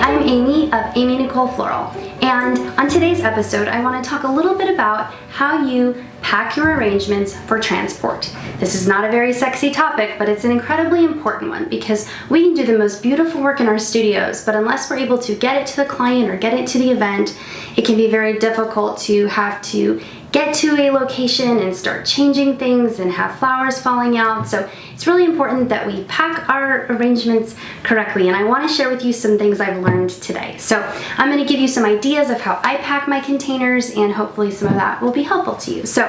I'm Amy of Amy Nicole Floral, and on today's episode I want to talk a little bit about how you pack your arrangements for transport. This is not a very sexy topic, but it's an incredibly important one because we can do the most beautiful work in our studios, but unless we're able to get it to the client or get it to the event, it can be very difficult to have to get to a location and start changing things and have flowers falling out. So it's really important that we pack our arrangements correctly, and I want to share with you some things I've learned today. So I'm going to give you some ideas of how I pack my containers, and hopefully some of that will be helpful to you. So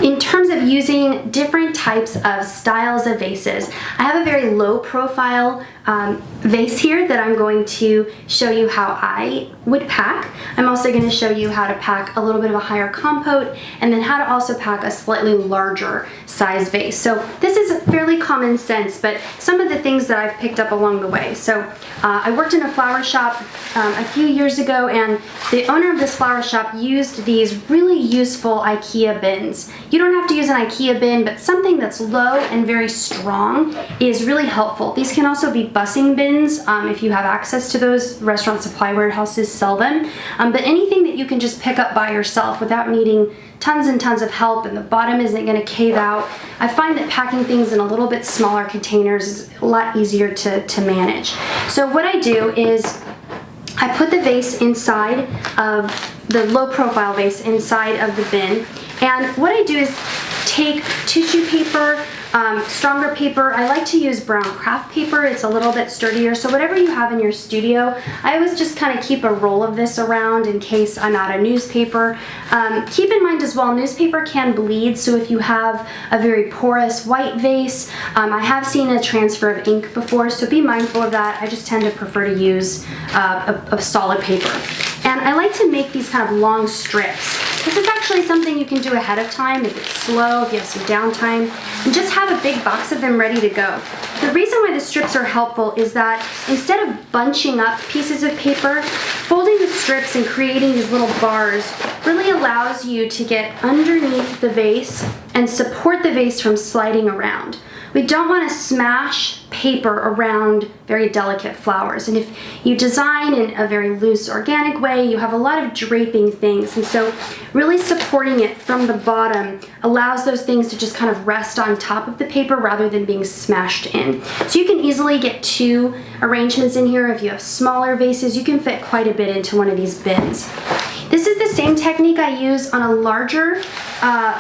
in terms of using different types of styles of vases, I have a very low profile vase here that I'm going to show you how I would pack. I'm also going to show you how to pack a little bit of a higher compote, and then how to also pack a slightly larger size vase. So this is fairly common sense, but some of the things that I've picked up along the way. So I worked in a flower shop a few years ago, and the owner of this flower shop used these really useful IKEA bins. You don't have to use an IKEA bin, but something that's low and very strong is really helpful. These can also be bussing bins if you have access to those. Restaurant supply warehouses sell them, but anything that you can just pick up by yourself without needing tons and tons of help, and the bottom isn't going to cave out. I find that packing things in a little bit smaller containers is a lot easier to manage. So what I do is I put the vase inside of the low profile vase inside of the bin, and what I do is take tissue paper, stronger paper. I like to use brown craft paper. It's a little bit sturdier. So whatever you have in your studio, I always just kind of keep a roll of this around in case I'm out of newspaper. Keep in mind as well, newspaper can bleed. So if you have a very porous white vase, I have seen a transfer of ink before, so be mindful of that. I just tend to prefer to use a solid paper. And I like to make these kind of long strips. This is actually something you can do ahead of time if it's slow, if you have some downtime, and just have a big box of them ready to go. The reason why the strips are helpful is that instead of bunching up pieces of paper, folding the strips and creating these little bars really allows you to get underneath the vase and support the vase from sliding around. We don't want to smash paper around very delicate flowers, and if you design in a very loose organic way, you have a lot of draping things, and so really supporting it from the bottom allows those things to just kind of rest on top of the paper rather than being smashed in. So you can easily get two arrangements in here. If you have smaller vases, you can fit quite a bit into one of these bins. This is the same technique I use on a larger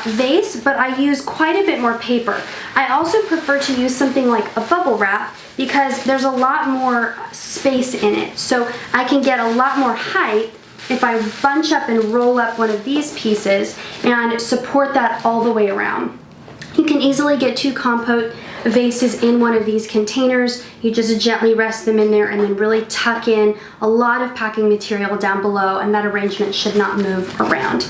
vase, but I use quite a bit more paper. I also prefer to use something like a bubble wrap because there's a lot more space in it. So I can get a lot more height if I bunch up and roll up one of these pieces and support that all the way around. You can easily get two compote vases in one of these containers. You just gently rest them in there and then really tuck in a lot of packing material down below, and that arrangement should not move around.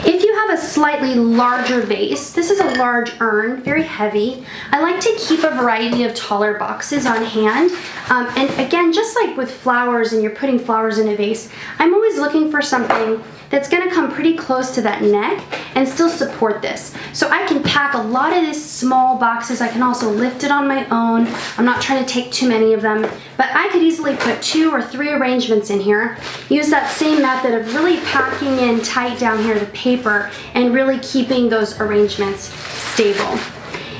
If you have a slightly larger vase, this is a large urn, very heavy. I like to keep a variety of taller boxes on hand. And again, just like with flowers and you're putting flowers in a vase, I'm always looking for something that's going to come pretty close to that neck and still support this. So I can pack a lot of these small boxes. I can also lift it on my own. I'm not trying to take too many of them, but I could easily put 2 or 3 arrangements in here. Use that same method of really packing in tight down here the paper and really keeping those arrangements stable.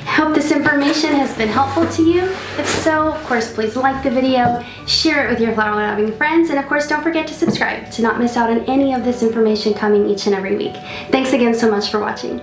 I hope this information has been helpful to you. If so, of course, please like the video, share it with your flower loving friends, and of course, don't forget to subscribe to not miss out on any of this information coming each and every week. Thanks again so much for watching.